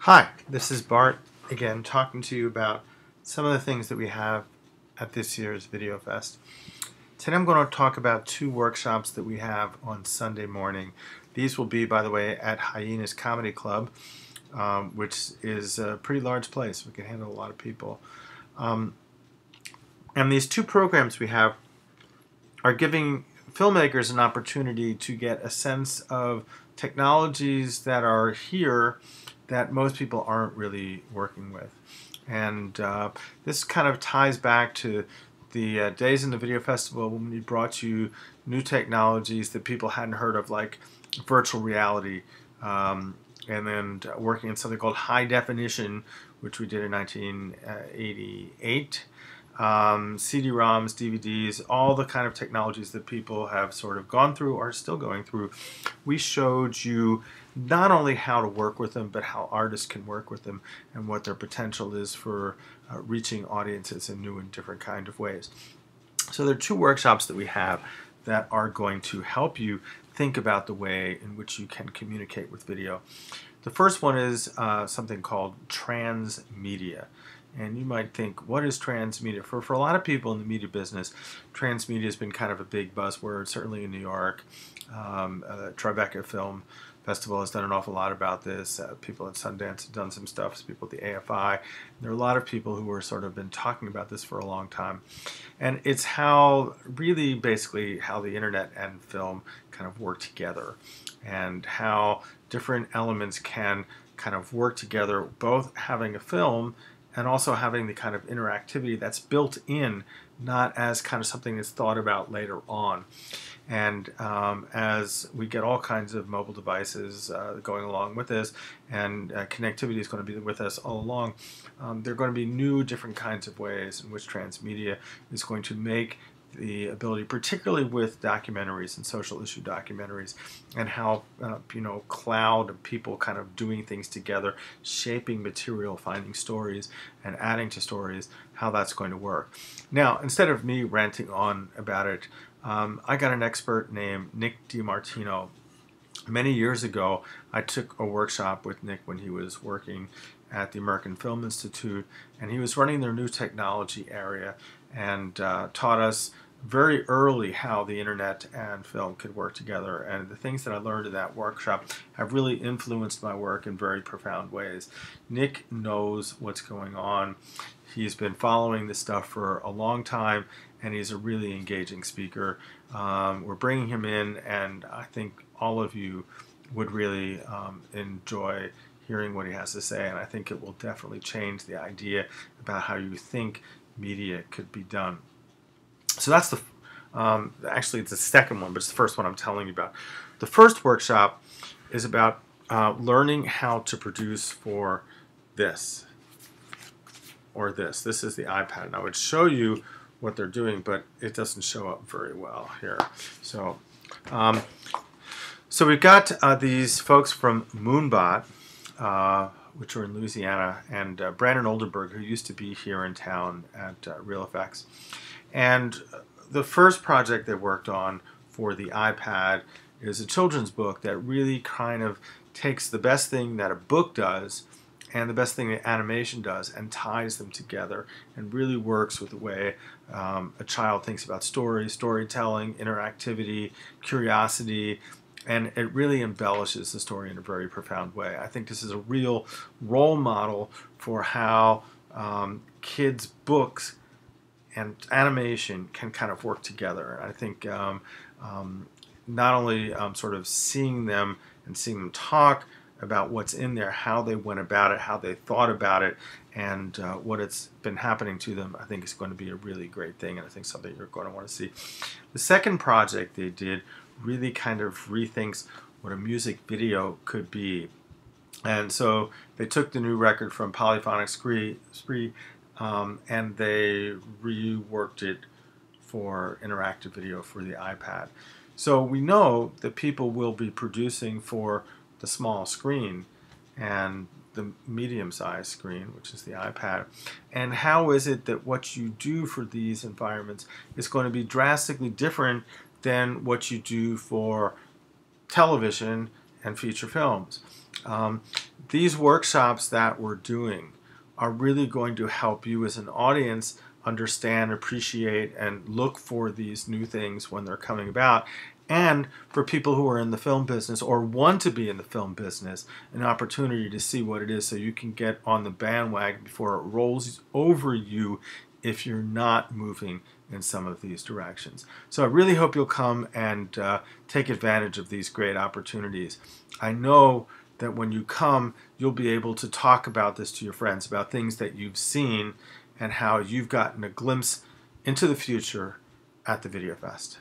Hi, this is Bart again talking to you about some of the things that we have at this year's Video Fest. Today I'm going to talk about two workshops that we have on Sunday morning. These will be, by the way, at Hyenas Comedy Club, which is a pretty large place. We can handle a lot of people. And these two programs we have are giving filmmakers an opportunity to get a sense of technologies that are here that most people aren't really working with. And this kind of ties back to the days in the Video Festival when we brought you new technologies that people hadn't heard of, like virtual reality, and then working in something called high definition, which we did in 1988. CD-ROMs, DVDs, all the kind of technologies that people have sort of gone through or are still going through. We showed you not only how to work with them, but how artists can work with them and what their potential is for reaching audiences in new and different kind of ways. So there are two workshops that we have that are going to help you think about the way in which you can communicate with video. The first one is something called transmedia. And you might think, what is transmedia? For a lot of people in the media business, transmedia has been kind of a big buzzword, certainly in New York. Tribeca Film Festival has done an awful lot about this. People at Sundance have done some stuff, people at the AFI. There are a lot of people who are sort of been talking about this for a long time. And it's how, really basically, how the internet and film kind of work together, and how different elements can kind of work together, both having a film and also having the kind of interactivity that's built in, not as kind of something that's thought about later on. And as we get all kinds of mobile devices going along with this, and connectivity is going to be with us all along, there are going to be new, different kinds of ways in which transmedia is going to make the ability, particularly with documentaries and social issue documentaries, and how cloud people kind of doing things together, shaping material, finding stories, and adding to stories, how that's going to work. Now, instead of me ranting on about it, I got an expert named Nick DiMartino. Many years ago, I took a workshop with Nick when he was working at the American Film Institute, and he was running their new technology area, and taught us very early how the internet and film could work together. And the things that I learned in that workshop have really influenced my work in very profound ways. Nick knows what's going on. He's been following this stuff for a long time, and he's a really engaging speaker. We're bringing him in, and I think all of you would really enjoy hearing what he has to say, and I think it will definitely change the idea about how you think media could be done. So that's the, actually it's the second one, but it's the first one I'm telling you about. The first workshop is about learning how to produce for this, or this. This is the iPad, and I would show you what they're doing, but it doesn't show up very well here. So, so we've got these folks from Moonbot, which are in Louisiana, and Brandon Oldenburg, who used to be here in town at Real Effects. And the first project they worked on for the iPad is a children's book that really kind of takes the best thing that a book does and the best thing that animation does and ties them together, and really works with the way a child thinks about storytelling, interactivity, curiosity, and it really embellishes the story in a very profound way. I think this is a real role model for how kids' books and animation can kind of work together. And I think not only sort of seeing them and seeing them talk about what's in there, how they went about it, how they thought about it, and what it's been happening to them, I think is going to be a really great thing, and I think something you're going to want to see. The second project they did really kind of rethinks what a music video could be. And so they took the new record from Polyphonic Spree, and they reworked it for interactive video for the iPad. So we know that people will be producing for the small screen and the medium-sized screen, which is the iPad. And how is it that what you do for these environments is going to be drastically different than what you do for television and feature films? these workshops that we're doing are really going to help you as an audience understand, appreciate, and look for these new things when they're coming about. And for people who are in the film business or want to be in the film business, an opportunity to see what it is so you can get on the bandwagon before it rolls over you if you're not moving in some of these directions. So I really hope you'll come and take advantage of these great opportunities. I know that when you come, you'll be able to talk about this to your friends, about things that you've seen and how you've gotten a glimpse into the future at the Video Fest.